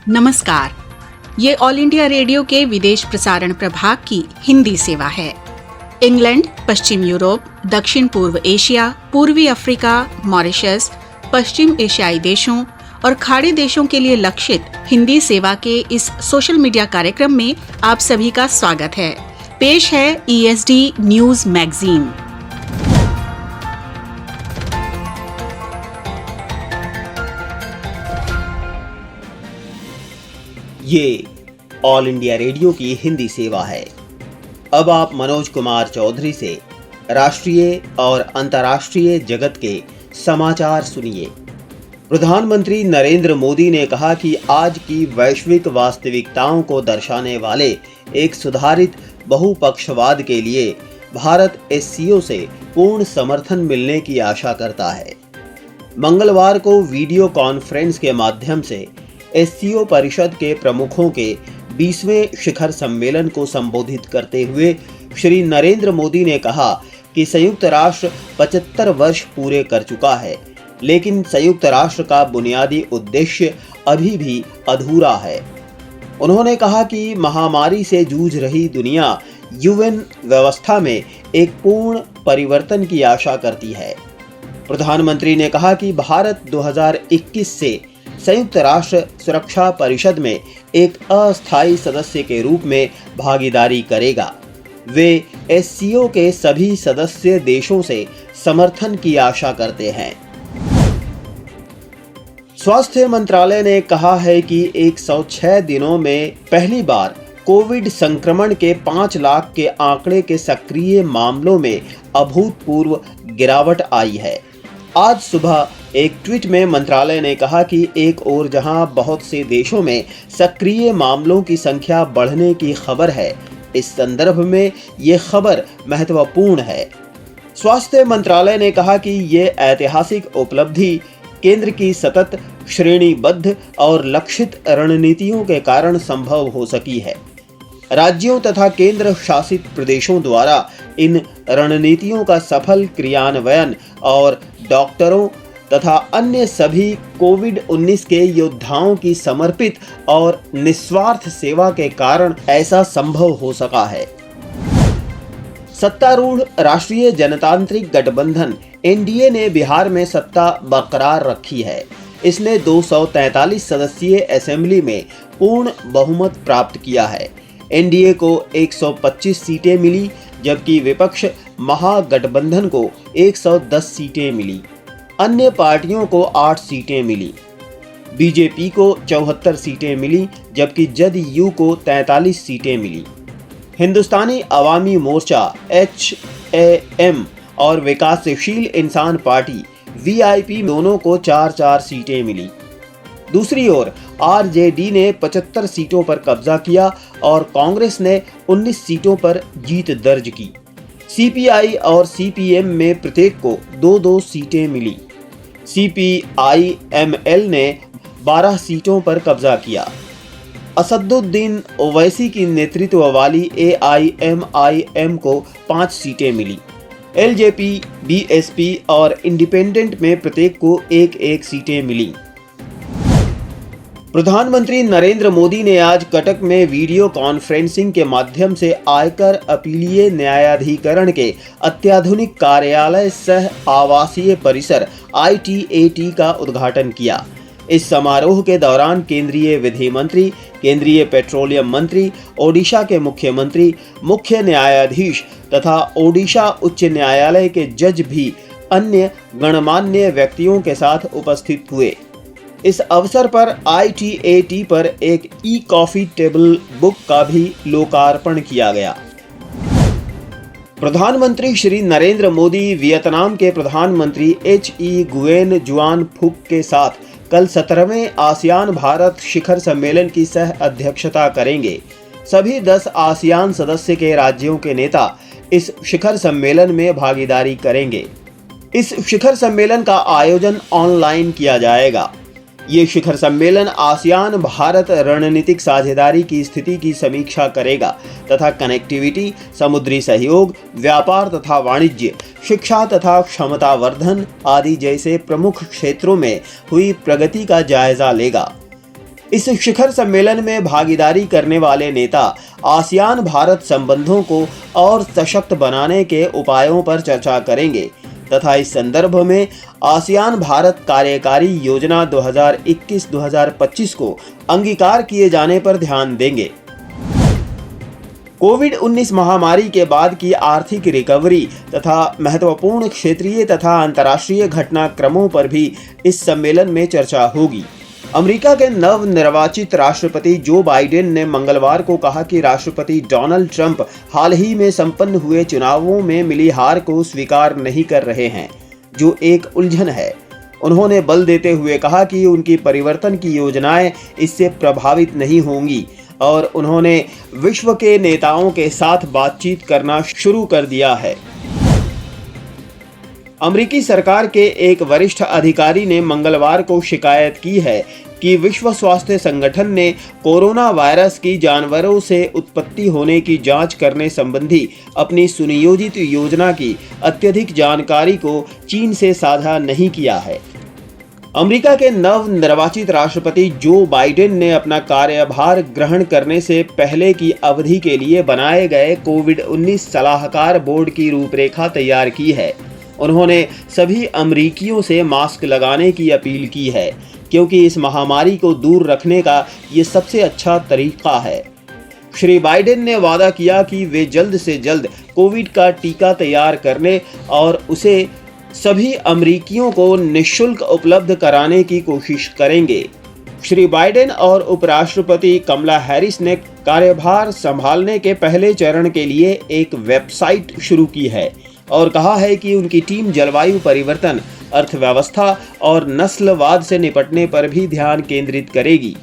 नमस्कार, ये all India radio के विदेश प्रसारण प्रभाग की हिंदी सेवा है। इंग्लैंड, पश्चिम यूरोप, दक्षिण पूर्व एशिया, पूर्वी अफ्रीका, मॉरिशस, पश्चिम एशियाई देशों और खाड़ी देशों के लिए लक्षित हिंदी सेवा के इस सोशल मीडिया कार्यक्रम में आप सभी का स्वागत है। पेश है ESD न्यूज मैगजीन। ये ऑल इंडिया रेडियो की हिंदी सेवा है। अब आप मनोज कुमार चौधरी से राष्ट्रीय और अंतर्राष्ट्रीय जगत के समाचार सुनिए। प्रधानमंत्री नरेंद्र मोदी ने कहा कि आज की वैश्विक वास्तविकताओं को दर्शाने वाले एक सुधारित बहुपक्षवाद के लिए भारत SCO से पूर्ण समर्थन मिलने की आशा करता है। मंगलवार को वीडियो कॉन्फ्रेंस के माध्यम से SCO परिषद के प्रमुखों के 20वें शिखर सम्मेलन को संबोधित करते हुए श्री नरेंद्र मोदी ने कहा कि संयुक्त राष्ट्र 75 वर्ष पूरे कर चुका है, लेकिन संयुक्त राष्ट्र का बुनियादी उद्देश्य अभी भी अधूरा है। उन्होंने कहा कि महामारी से जूझ रही दुनिया UN व्यवस्था में एक पूर्ण परिवर्तन की आशा करती है। प्रधानमंत्री ने कहा कि भारत 2021 से संयुक्त राष्ट्र सुरक्षा परिषद में एक अस्थायी सदस्य के रूप में भागीदारी करेगा। वे SCO के सभी सदस्य देशों से समर्थन की आशा करते हैं। स्वास्थ्य मंत्रालय ने कहा है कि 106 दिनों में पहली बार कोविड संक्रमण के 5 लाख के आंकड़े के सक्रिय मामलों में अभूतपूर्व गिरावट आई है। आज सुबह एक ट्वीट में मंत्रालय ने कहा कि एक ओर जहां बहुत से देशों में सक्रिय मामलों की संख्या बढ़ने की खबर है, इस संदर्भ में ये खबर महत्वपूर्ण है। स्वास्थ्य मंत्रालय ने कहा कि ये ऐतिहासिक उपलब्धि केंद्र की सतत श्रेणीबद्ध और लक्षित रणनीतियों के कारण संभव हो सकी है। राज्यों तथा केंद्र शासित प्रदेशों द्वारा इन रणनीतियों का सफल क्रियान्वयन और डॉक्टरों तथा अन्य सभी कोविड-19 के योद्धाओं की समर्पित और निस्वार्थ सेवा के कारण ऐसा संभव हो सका है। सत्तारूढ़ राष्ट्रीय जनतांत्रिक गठबंधन NDA ने बिहार में सत्ता बरकरार रखी है। इसने 243 सदस्यीय असेंबली में पूर्ण बहुमत प्राप्त किया है। NDA को 125 सीटें मिली, जबकि विपक्ष महागठबंधन को 110 सीटें मिली। अन्य पार्टियों को 8 सीटें मिली। BJP को 74 सीटें मिली, जबकि जदयू को 43 सीटें मिली। हिंदुस्तानी अवामी मोर्चा HAM और विकासशील इंसान पार्टी VIP दोनों को 4-4 सीटें मिली। दूसरी ओर RJD ने 75 सीटों पर कब्जा किया और कांग्रेस ने 19 सीटों पर जीत दर्ज की। CPI और CPM में प्रत्येक को 2-2 सीटें मिली। CPI-ML ने 12 सीटों पर कब्जा किया। असदुद्दीन ओवैसी की नेतृत्व वाली AIMIM को 5 सीटें मिली। LJP, BSP और इंडिपेंडेंट में प्रत्येक को 1-1 सीटें मिली। प्रधानमंत्री नरेंद्र मोदी ने आज कटक में वीडियो कॉन्फ्रेंसिंग के माध्यम से आयकर अपीलीय न्यायाधिकरण के अत्याधुनिक कार्यालय सह आवासीय परिसर ITAT का उद्घाटन किया। इस समारोह के दौरान केंद्रीय विधि मंत्री, केंद्रीय पेट्रोलियम मंत्री, ओडिशा के मुख्यमंत्री, मुख्य न्यायाधीश तथा ओडिशा उच्च न्यायालय के जज भी अन्य गणमान्य व्यक्तियों के साथ उपस्थित हुए। इस अवसर पर ITAT पर एक ई-कॉफी टेबल बुक का भी लोकार्पण किया गया। प्रधानमंत्री श्री नरेंद्र मोदी वियतनाम के प्रधानमंत्री HE गुयेन जुआन फुक के साथ कल 17वें आसियान भारत शिखर सम्मेलन की सह अध्यक्षता करेंगे। सभी 10 आसियान सदस्य के राज्यों के नेता इस शिखर सम्मेलन में भागीदारी करेंगे। इस शिखर सम्मेलन का आयोजन ऑनलाइन किया जाएगा। ये शिखर सम्मेलन आसियान भारत रणनीतिक साझेदारी की स्थिति की समीक्षा करेगा तथा कनेक्टिविटी, समुद्री सहयोग, व्यापार तथा वाणिज्य, शिक्षा तथा क्षमतावर्धन आदि जैसे प्रमुख क्षेत्रों में हुई प्रगति का जायजा लेगा। इस शिखर सम्मेलन में भागीदारी करने वाले नेता आसियान भारत संबंधों को और सशक्त बनाने के उपायों पर चर्चा करेंगे तथा इस संदर्भ में आसियान भारत कार्यकारी योजना 2021-2025 को अंगीकार किए जाने पर ध्यान देंगे। कोविड-19 महामारी के बाद की आर्थिक रिकवरी तथा महत्वपूर्ण क्षेत्रीय तथा अंतर्राष्ट्रीय घटनाक्रमों पर भी इस सम्मेलन में चर्चा होगी। अमेरिका के नवनिर्वाचित राष्ट्रपति जो बाइडेन ने मंगलवार को कहा कि राष्ट्रपति डोनाल्ड ट्रंप हाल ही में संपन्न हुए चुनावों में मिली हार को स्वीकार नहीं कर रहे हैं, जो एक उलझन है। उन्होंने बल देते हुए कहा कि उनकी परिवर्तन की योजनाएं इससे प्रभावित नहीं होंगी और उन्होंने विश्व के नेताओं के साथ बातचीत करना शुरू कर दिया है। अमेरिकी सरकार के एक वरिष्ठ अधिकारी ने मंगलवार को शिकायत की है कि विश्व स्वास्थ्य संगठन ने कोरोना वायरस की जानवरों से उत्पत्ति होने की जांच करने संबंधी अपनी सुनियोजित योजना की अत्यधिक जानकारी को चीन से साझा नहीं किया है। अमेरिका के नवनिर्वाचित राष्ट्रपति जो बाइडेन ने अपना कार्यभार ग्रहण करने से पहले की अवधि के लिए बनाए गए कोविड-19 सलाहकार बोर्ड की रूपरेखा तैयार की है। उन्होंने सभी अमेरिकियों से मास्क लगाने की अपील की है, क्योंकि इस महामारी को दूर रखने का ये सबसे अच्छा तरीका है। श्री बाइडेन ने वादा किया कि वे जल्द से जल्द कोविड का टीका तैयार करने और उसे सभी अमेरिकियों को निःशुल्क उपलब्ध कराने की कोशिश करेंगे। श्री बाइडेन और उपराष्ट्रपति कमला हैरिस ने कार्यभार संभालने के पहले चरण के लिए एक वेबसाइट शुरू की है और कहा है कि उनकी टीम जलवायु परिवर्तन, अर्थव्यवस्था और नस्लवाद से निपटने पर भी ध्यान केंद्रित करेगी।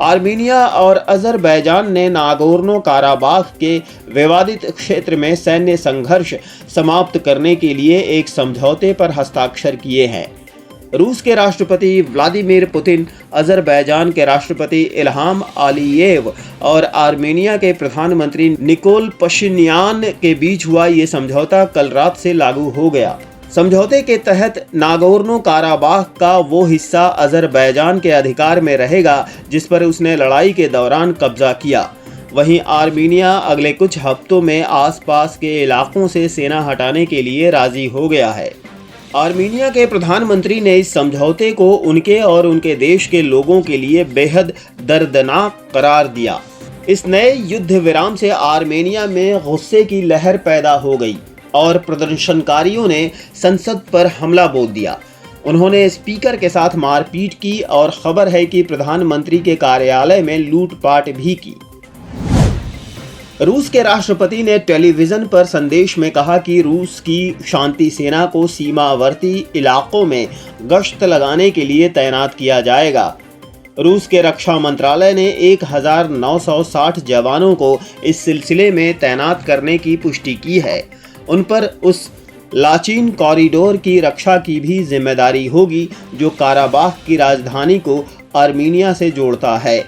आर्मीनिया और अजरबैजान ने नागोर्नो काराबाख के विवादित क्षेत्र में सैन्य संघर्ष समाप्त करने के लिए एक समझौते पर हस्ताक्षर किए हैं। रूस के राष्ट्रपति व्लादिमीर पुतिन, अजरबैजान के राष्ट्रपति इल्हाम अलीयेव और आर्मेनिया के प्रधानमंत्री निकोल पशिन्यान के बीच हुआ ये समझौता कल रात से लागू हो गया। समझौते के तहत नागोर्नो काराबाख का वो हिस्सा अजरबैजान के अधिकार में रहेगा जिस पर उसने लड़ाई के दौरान कब्जा किया। वहीं आर्मीनिया अगले कुछ हफ्तों में आसपास के इलाकों से सेना हटाने के लिए राजी हो गया है। आर्मीनिया के प्रधानमंत्री ने इस समझौते को उनके और उनके देश के लोगों के लिए बेहद दर्दनाक करार दिया। इस नए युद्ध विराम से आर्मेनिया में गुस्से की लहर पैदा हो गई और प्रदर्शनकारियों ने संसद पर हमला बोल दिया। उन्होंने स्पीकर के साथ मारपीट की और खबर है कि प्रधानमंत्री के कार्यालय में लूटपाट भी की। रूस के राष्ट्रपति ने टेलीविजन पर संदेश में कहा कि रूस की शांति सेना को सीमावर्ती इलाकों में गश्त लगाने के लिए तैनात किया जाएगा। रूस के रक्षा मंत्रालय ने 1960 जवानों को इस सिलसिले में तैनात करने की पुष्टि की है। उन पर उस लाचीन कॉरिडोर की रक्षा की भी जिम्मेदारी होगी जो काराबाख की राजधानी को आर्मीनिया से जोड़ता है।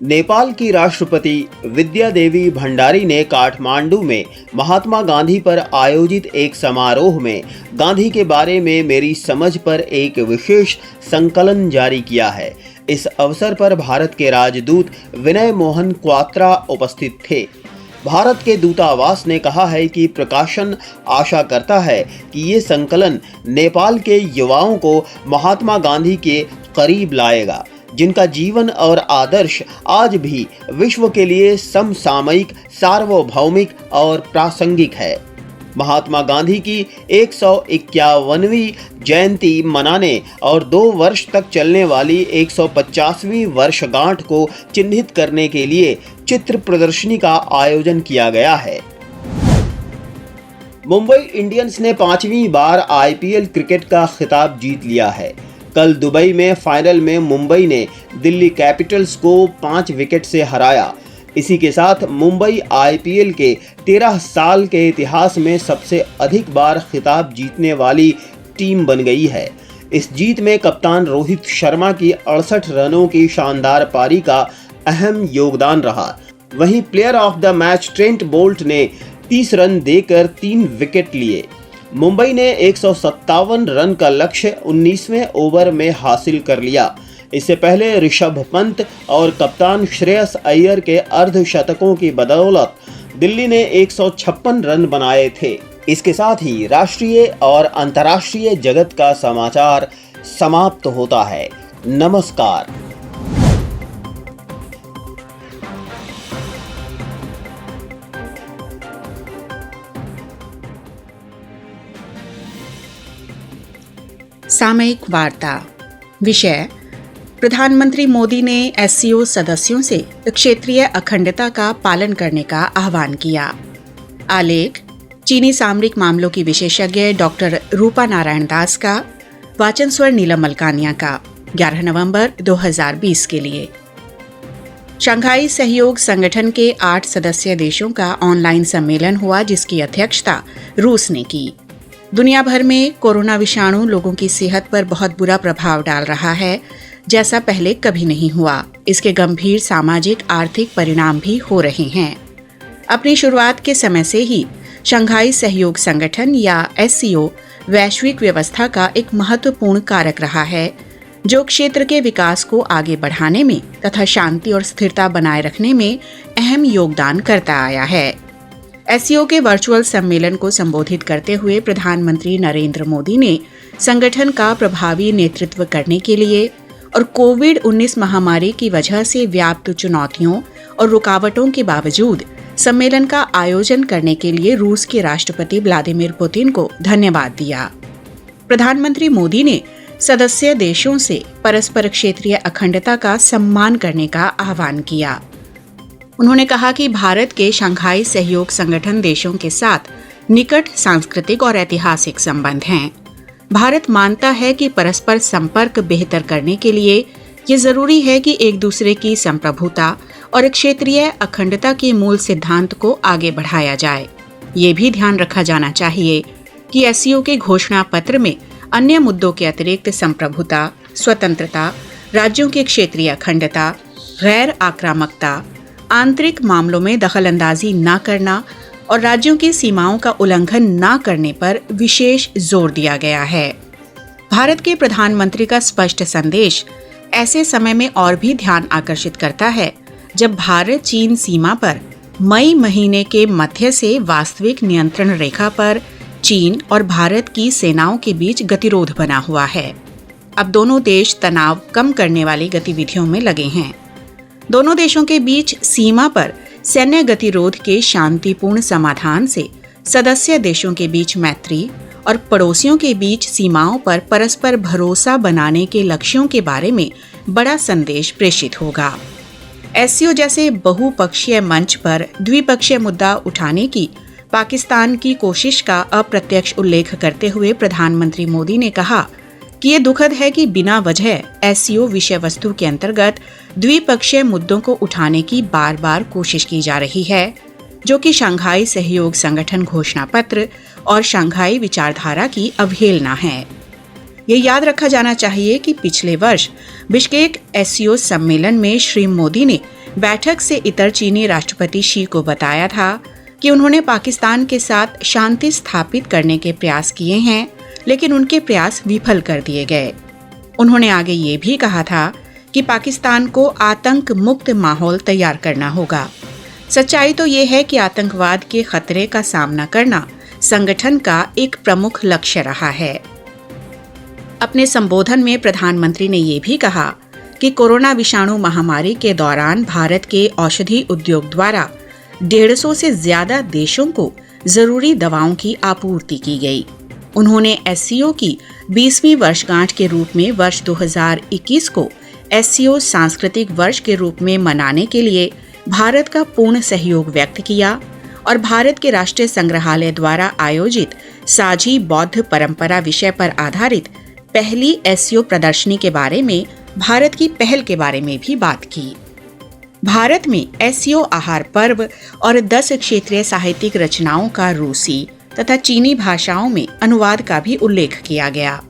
नेपाल की राष्ट्रपति विद्या देवी भंडारी ने काठमांडू में महात्मा गांधी पर आयोजित एक समारोह में गांधी के बारे में मेरी समझ पर एक विशेष संकलन जारी किया है। इस अवसर पर भारत के राजदूत विनय मोहन क्वात्रा उपस्थित थे। भारत के दूतावास ने कहा है कि प्रकाशन आशा करता है कि ये संकलन नेपाल के युवाओं को महात्मा गांधी के करीब लाएगा, जिनका जीवन और आदर्श आज भी विश्व के लिए समसामयिक, सार्वभौमिक और प्रासंगिक है। महात्मा गांधी की 151वीं जयंती मनाने और 2 वर्ष तक चलने वाली 150वीं वर्षगांठ को चिन्हित करने के लिए चित्र प्रदर्शनी का आयोजन किया गया है। मुंबई इंडियंस ने 5वीं बार IPL क्रिकेट का खिताब जीत लिया है। कल दुबई में फाइनल में मुंबई ने दिल्ली कैपिटल्स को 5 विकेट से हराया। इसी के साथ मुंबई IPL के 13 साल के इतिहास में सबसे अधिक बार खिताब जीतने वाली टीम बन गई है। इस जीत में कप्तान रोहित शर्मा की 68 रनों की शानदार पारी का अहम योगदान रहा। वहीं player of the match Trent Boult ने 30 रन देकर 3 विकेट लिए। मुंबई ने 157 रन का लक्ष्य 19वें ओवर में हासिल कर लिया। इससे पहले ऋषभ पंत और कप्तान श्रेयस अय्यर के अर्धशतकों की बदौलत दिल्ली ने 156 रन बनाए थे। इसके साथ ही राष्ट्रीय और अंतर्राष्ट्रीय जगत का समाचार समाप्त होता है। नमस्कार। सामयिक वार्ता। विषय: प्रधानमंत्री मोदी ने एससीओ सदस्यों से क्षेत्रीय अखंडता का पालन करने का आह्वान किया। आलेख: चीनी सामरिक मामलों की विशेषज्ञ डॉक्टर रूपा नारायण दास का, वाचन स्वर नीलम मलकानिया का, 11 नवंबर 2020 के लिए। शंघाई सहयोग संगठन के 8 सदस्य देशों का ऑनलाइन सम्मेलन हुआ, जिसकी अध्यक्षता रूस ने की। दुनिया भर में कोरोना विषाणु लोगों की सेहत पर बहुत बुरा प्रभाव डाल रहा है, जैसा पहले कभी नहीं हुआ। इसके गंभीर सामाजिक आर्थिक परिणाम भी हो रहे हैं। अपनी शुरुआत के समय से ही शंघाई सहयोग संगठन या एससीओ वैश्विक व्यवस्था का एक महत्वपूर्ण कारक रहा है, जो क्षेत्र के विकास को आगे बढ़ाने में तथा शांति और स्थिरता बनाए रखने में अहम योगदान करता आया है। एससीओ के वर्चुअल सम्मेलन को संबोधित करते हुए प्रधानमंत्री नरेंद्र मोदी ने संगठन का प्रभावी नेतृत्व करने के लिए और कोविड-19 महामारी की वजह से व्याप्त चुनौतियों और रुकावटों के बावजूद सम्मेलन का आयोजन करने के लिए रूस के राष्ट्रपति व्लादिमीर पुतिन को धन्यवाद दिया। प्रधानमंत्री मोदी ने सदस्य देशों से परस्पर क्षेत्रीय अखंडता का सम्मान करने का आह्वान किया। उन्होंने कहा कि भारत के शंघाई सहयोग संगठन देशों के साथ निकट सांस्कृतिक और ऐतिहासिक संबंध हैं। भारत मानता है कि परस्पर संपर्क बेहतर करने के लिए ये जरूरी है कि एक दूसरे की संप्रभुता और क्षेत्रीय अखंडता के मूल सिद्धांत को आगे बढ़ाया जाए। ये भी ध्यान रखा जाना चाहिए कि एससीओ के घोषणा पत्र में अन्य मुद्दों के अतिरिक्त संप्रभुता, स्वतंत्रता, राज्यों की क्षेत्रीय अखंडता, गैर आक्रामकता, आंतरिक मामलों में दखलंदाजी न करना और राज्यों की सीमाओं का उल्लंघन न करने पर विशेष जोर दिया गया है। भारत के प्रधानमंत्री का स्पष्ट संदेश ऐसे समय में और भी ध्यान आकर्षित करता है, जब भारत चीन सीमा पर मई महीने के मध्य से वास्तविक नियंत्रण रेखा पर चीन और भारत की सेनाओं के बीच गतिरोध बना हुआ है। अब दोनों देश तनाव कम करने वाली गतिविधियों में लगे हैं। दोनों देशों के बीच सीमा पर सैन्य गतिरोध के शांतिपूर्ण समाधान से सदस्य देशों के बीच मैत्री और पड़ोसियों के बीच सीमाओं पर परस्पर भरोसा बनाने के लक्ष्यों के बारे में बड़ा संदेश प्रेषित होगा। एससीओ जैसे बहुपक्षीय मंच पर द्विपक्षीय मुद्दा उठाने की पाकिस्तान की कोशिश का अप्रत्यक्ष उल्लेख करते हुए प्रधानमंत्री मोदी ने कहा कि ये दुखद है कि बिना वजह एससीओ विषय वस्तु के अंतर्गत द्विपक्षीय मुद्दों को उठाने की बार बार कोशिश की जा रही है, जो कि शंघाई सहयोग संगठन घोषणा पत्र और शंघाई विचारधारा की अवहेलना है। ये याद रखा जाना चाहिए कि पिछले वर्ष बिश्केक एससीओ सम्मेलन में श्री मोदी ने बैठक से इतर चीनी राष्ट्रपति शी को बताया था कि उन्होंने पाकिस्तान के साथ शांति स्थापित करने के प्रयास किए हैं, लेकिन उनके प्रयास विफल कर दिए गए। उन्होंने आगे ये भी कहा था कि पाकिस्तान को आतंक मुक्त माहौल तैयार करना होगा। सच्चाई तो ये है कि आतंकवाद के खतरे का सामना करना संगठन का एक प्रमुख लक्ष्य रहा है। अपने संबोधन में प्रधानमंत्री ने ये भी कहा कि कोरोना विषाणु महामारी के दौरान भारत के औषधि उद्योग द्वारा 150 से ज्यादा देशों को जरूरी दवाओं की आपूर्ति की गई। उन्होंने एससीओ की 20वीं वर्षगांठ के रूप में वर्ष 2021 को एससीओ सांस्कृतिक वर्ष के रूप में मनाने के लिए भारत का पूर्ण सहयोग व्यक्त किया और भारत के राष्ट्रीय संग्रहालय द्वारा आयोजित साझी बौद्ध परंपरा विषय पर आधारित पहली एससीओ प्रदर्शनी के बारे में भारत की पहल के बारे में भी बात की। भारत में एससीओ आहार पर्व और 10 क्षेत्रीय साहित्यिक रचनाओं का रूसी तथा चीनी भाषाओं में अनुवाद का भी उल्लेख किया गया।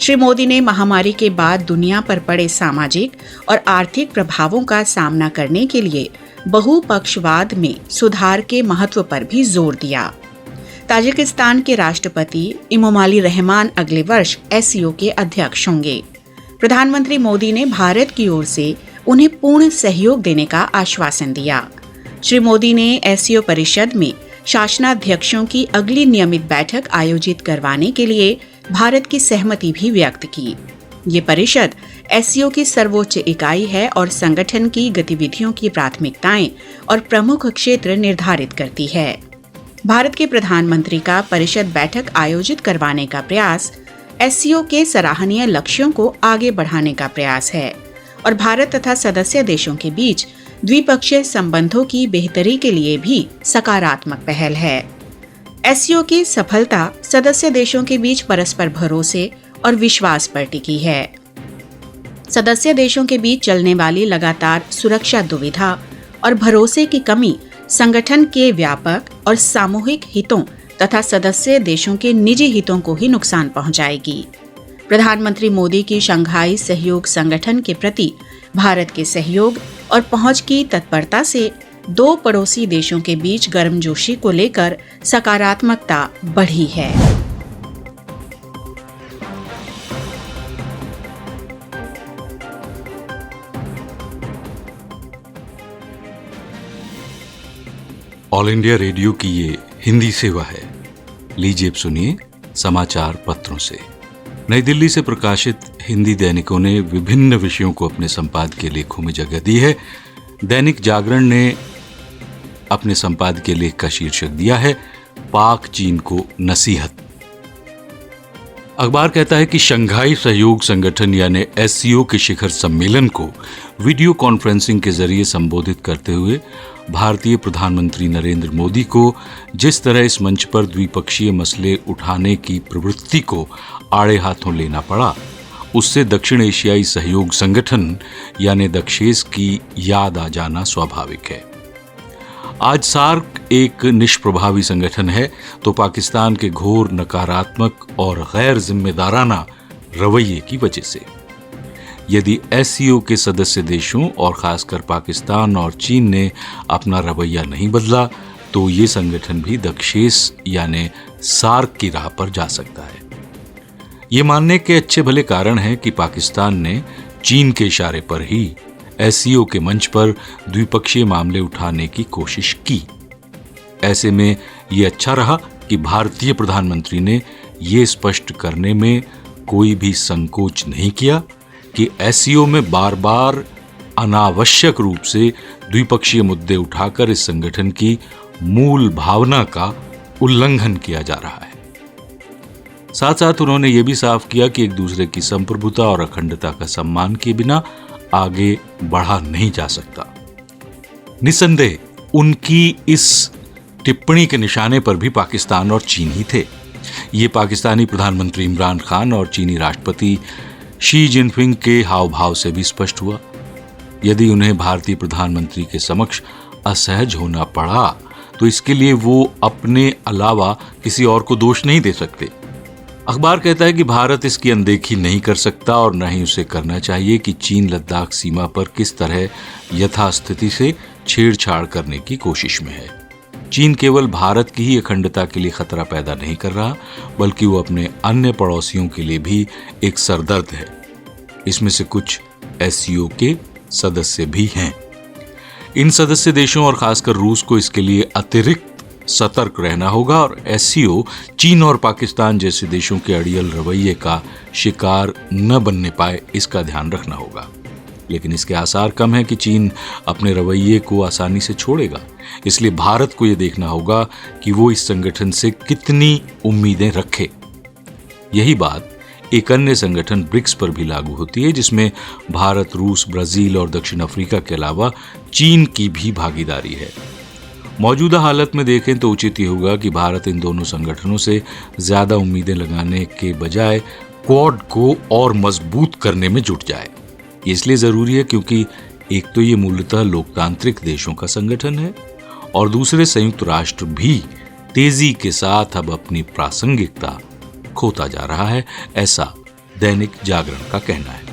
श्री मोदी ने महामारी के बाद दुनिया पर पड़े सामाजिक और आर्थिक प्रभावों का सामना करने के लिए बहुपक्षवाद में सुधार के महत्व पर भी जोर दिया, ताजिकिस्तान के राष्ट्रपति इमोमाली रहमान अगले वर्ष एससीओ के अध्यक्ष होंगे। प्रधानमंत्री मोदी ने भारत की ओर से उन्हें पूर्ण सहयोग देने का आश्वासन दिया। श्री मोदी ने एससीओ परिषद में शासनाध्यक्षों की अगली नियमित बैठक आयोजित करवाने के लिए भारत की सहमति भी व्यक्त की। ये परिषद एससीओ की सर्वोच्च इकाई है और संगठन की गतिविधियों की प्राथमिकताएं और प्रमुख क्षेत्र निर्धारित करती है। भारत के प्रधानमंत्री का परिषद बैठक आयोजित करवाने का प्रयास एससीओ के सराहनीय लक्ष्यों को आगे बढ़ाने का प्रयास है और भारत तथा सदस्य देशों के बीच द्विपक्षीय संबंधों की बेहतरी के लिए भी सकारात्मक पहल है। एससीओ की सफलता सदस्य देशों के बीच परस्पर भरोसे और विश्वास पर टिकी है। सदस्य देशों के बीच चलने वाली लगातार सुरक्षा दुविधा और भरोसे की कमी संगठन के व्यापक और सामूहिक हितों तथा सदस्य देशों के निजी हितों को ही नुकसान पहुंचाएगी। प्रधानमंत्री मोदी की शंघाई सहयोग संगठन के प्रति भारत के सहयोग और पहुंच की तत्परता से दो पड़ोसी देशों के बीच गर्मजोशी को लेकर सकारात्मकता बढ़ी है। ऑल इंडिया रेडियो की ये हिंदी सेवा है। लीजिए अब सुनिए समाचार पत्रों से। नई दिल्ली से प्रकाशित हिंदी दैनिकों ने विभिन्न विषयों को अपने संपादकीय लेखों में जगह दी है। दैनिक जागरण ने अपने संपादकीय लेख का शीर्षक दिया है पाक चीन को नसीहत। अखबार कहता है कि शंघाई सहयोग संगठन यानी एससीओ के शिखर सम्मेलन को वीडियो कॉन्फ्रेंसिंग के जरिए संबोधित करते हुए भारतीय प्रधानमंत्री नरेंद्र मोदी को जिस तरह इस मंच पर द्विपक्षीय मसले उठाने की प्रवृत्ति को आड़े हाथों लेना पड़ा, उससे दक्षिण एशियाई सहयोग संगठन यानी दक्षेस की याद आ जाना स्वाभाविक है। आज सार्क एक निष्प्रभावी संगठन है तो पाकिस्तान के घोर नकारात्मक और गैर जिम्मेदाराना रवैये की वजह से। यदि एससीओ के सदस्य देशों और खासकर पाकिस्तान और चीन ने अपना रवैया नहीं बदला तो ये संगठन भी दक्षेस यानी सार्क की राह पर जा सकता है। ये मानने के अच्छे भले कारण हैं कि पाकिस्तान ने चीन के इशारे पर ही एससीओ के मंच पर द्विपक्षीय मामले उठाने की कोशिश की। ऐसे में ये अच्छा रहा कि भारतीय प्रधानमंत्री ने ये स्पष्ट करने में कोई भी संकोच नहीं किया कि एससीओ में बार बार अनावश्यक रूप से द्विपक्षीय मुद्दे उठाकर इस संगठन की मूल भावना का उल्लंघन किया जा रहा है। साथ साथ उन्होंने ये भी साफ किया कि एक दूसरे की संप्रभुता और अखंडता का सम्मान किए बिना आगे बढ़ा नहीं जा सकता। निसंदेह उनकी इस टिप्पणी के निशाने पर भी पाकिस्तान और चीन ही थे। ये पाकिस्तानी प्रधानमंत्री इमरान खान और चीनी राष्ट्रपति शी जिनपिंग के हाव भाव से भी स्पष्ट हुआ। यदि उन्हें भारतीय प्रधानमंत्री के समक्ष असहज होना पड़ा तो इसके लिए वो अपने अलावा किसी और को दोष नहीं दे सकते। अखबार कहता है कि भारत इसकी अनदेखी नहीं कर सकता और न ही उसे करना चाहिए कि चीन लद्दाख सीमा पर किस तरह यथास्थिति से छेड़छाड़ करने की कोशिश में है। चीन केवल भारत की ही अखंडता के लिए खतरा पैदा नहीं कर रहा बल्कि वो अपने अन्य पड़ोसियों के लिए भी एक सरदर्द है। इसमें से कुछ एससीओ के सदस्य भी हैं। इन सदस्य देशों और खासकर रूस को इसके लिए अतिरिक्त सतर्क रहना होगा और एससीओ चीन और पाकिस्तान जैसे देशों के अड़ियल रवैये का शिकार न बनने पाए इसका ध्यान रखना होगा। लेकिन इसके आसार कम है कि चीन अपने रवैये को आसानी से छोड़ेगा। इसलिए भारत को यह देखना होगा कि वो इस संगठन से कितनी उम्मीदें रखे। यही बात एक अन्य संगठन ब्रिक्स पर भी लागू होती है जिसमें भारत, रूस, ब्राजील और दक्षिण अफ्रीका के अलावा चीन की भी भागीदारी है। मौजूदा हालत में देखें तो उचित ही होगा कि भारत इन दोनों संगठनों से ज्यादा उम्मीदें लगाने के बजाय क्वाड को और मजबूत करने में जुट जाए। ये इसलिए जरूरी है क्योंकि एक तो ये मूलतः लोकतांत्रिक देशों का संगठन है और दूसरे संयुक्त राष्ट्र भी तेजी के साथ अब अपनी प्रासंगिकता खोता जा रहा है, ऐसा दैनिक जागरण का कहना है।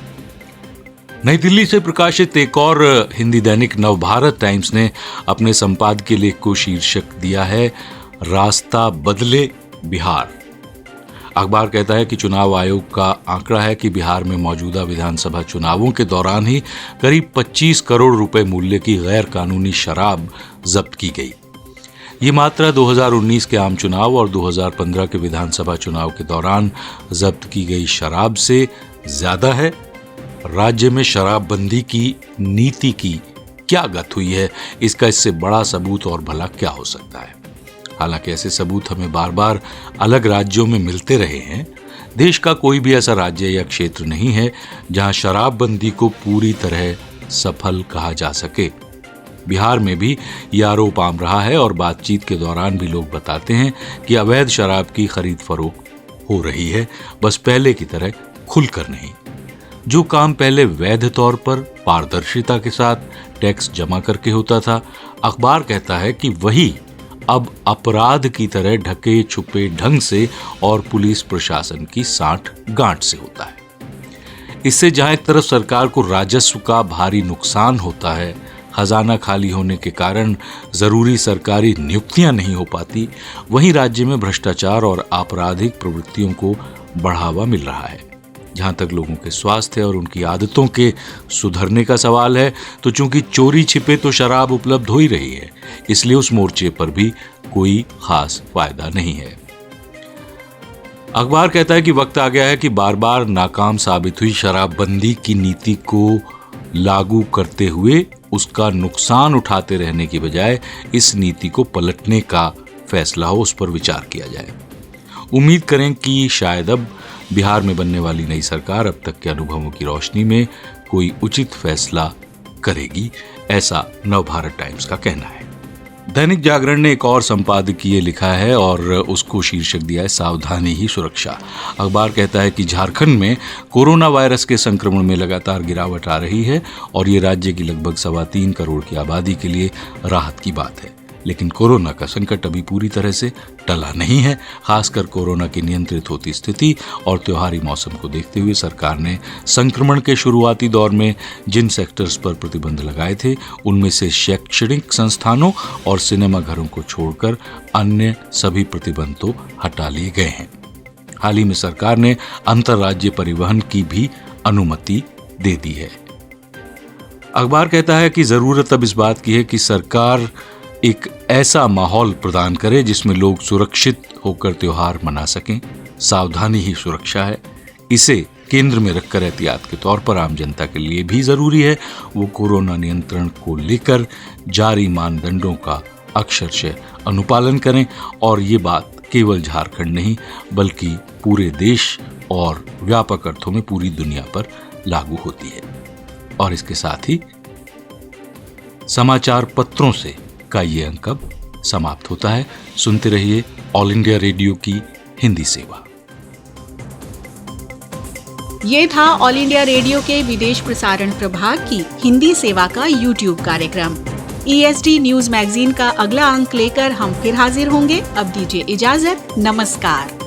नई दिल्ली से प्रकाशित एक और हिंदी दैनिक नवभारत टाइम्स ने अपने संपादकीय लेख को शीर्षक दिया है रास्ता बदले बिहार। अखबार कहता है कि चुनाव आयोग का आंकड़ा है कि बिहार में मौजूदा विधानसभा चुनावों के दौरान ही करीब 25 करोड़ रुपए मूल्य की गैर कानूनी शराब जब्त की गई। ये मात्रा 2019 के आम चुनाव और 2015 के विधानसभा चुनाव के दौरान जब्त की गई शराब से ज्यादा है। राज्य में शराबबंदी की नीति की क्या गत हुई है, इसका इससे बड़ा सबूत और भला क्या हो सकता है। हालांकि ऐसे सबूत हमें बार बार अलग राज्यों में मिलते रहे हैं। देश का कोई भी ऐसा राज्य या क्षेत्र नहीं है जहां शराबबंदी को पूरी तरह सफल कहा जा सके। बिहार में भी ये आरोप आम रहा है और बातचीत के दौरान भी लोग बताते हैं कि अवैध शराब की खरीद फरोख्त हो रही है, बस पहले की तरह खुलकर नहीं। जो काम पहले वैध तौर पर पारदर्शिता के साथ टैक्स जमा करके होता था, अखबार कहता है कि वही अब अपराध की तरह ढके छुपे ढंग से और पुलिस प्रशासन की सांठ गांठ से होता है। इससे जहां एक तरफ सरकार को राजस्व का भारी नुकसान होता है, खजाना खाली होने के कारण जरूरी सरकारी नियुक्तियां नहीं हो पाती, वहीं राज्य में भ्रष्टाचार और आपराधिक प्रवृत्तियों को बढ़ावा मिल रहा है। जहां तक लोगों के स्वास्थ्य और उनकी आदतों के सुधरने का सवाल है, तो चूंकि चोरी छिपे तो शराब उपलब्ध हो ही रही है, इसलिए उस मोर्चे पर भी कोई खास फायदा नहीं है। अखबार कहता है कि वक्त आ गया है कि बार बार नाकाम साबित हुई शराबबंदी की नीति को लागू करते हुए उसका नुकसान उठाते रहने की बजाय इस नीति को पलटने का फैसला हो, उस पर विचार किया जाए। उम्मीद करें कि शायद अब बिहार में बनने वाली नई सरकार अब तक के अनुभवों की रोशनी में कोई उचित फैसला करेगी, ऐसा नवभारत टाइम्स का कहना है। दैनिक जागरण ने एक और संपादकीय लिखा है और उसको शीर्षक दिया है सावधानी ही सुरक्षा। अखबार कहता है कि झारखंड में कोरोना वायरस के संक्रमण में लगातार गिरावट आ रही है और ये राज्य की लगभग 3.25 करोड़ की आबादी के लिए राहत की बात है। लेकिन कोरोना का संकट अभी पूरी तरह से टला नहीं है। खासकर कोरोना की नियंत्रित होती स्थिति और त्योहारी मौसम को देखते हुए सरकार ने संक्रमण के शुरुआती दौर में जिन सेक्टर्स पर प्रतिबंध लगाए थे, उनमें से शैक्षणिक संस्थानों और सिनेमा घरों को छोड़कर अन्य सभी प्रतिबंध तो हटा लिए गए हैं। हाल ही में सरकार ने अंतर्राज्यीय परिवहन की भी अनुमति दे दी है। अखबार कहता है कि जरूरत अब इस बात की है कि सरकार एक ऐसा माहौल प्रदान करे जिसमें लोग सुरक्षित होकर त्योहार मना सकें। सावधानी ही सुरक्षा है, इसे केंद्र में रखकर एहतियात के तौर पर आम जनता के लिए भी जरूरी है वो कोरोना नियंत्रण को लेकर जारी मानदंडों का अक्षरशः अनुपालन करें। और ये बात केवल झारखंड नहीं बल्कि पूरे देश और व्यापक अर्थों में पूरी दुनिया पर लागू होती है। और इसके साथ ही समाचार पत्रों से का ये अंक अब समाप्त होता है। सुनते रहिए ऑल इंडिया रेडियो की हिंदी सेवा। ये था ऑल इंडिया रेडियो के विदेश प्रसारण प्रभाग की हिंदी सेवा का YouTube कार्यक्रम। ESD न्यूज मैगजीन का अगला अंक लेकर हम फिर हाजिर होंगे। अब दीजिए इजाजत, नमस्कार।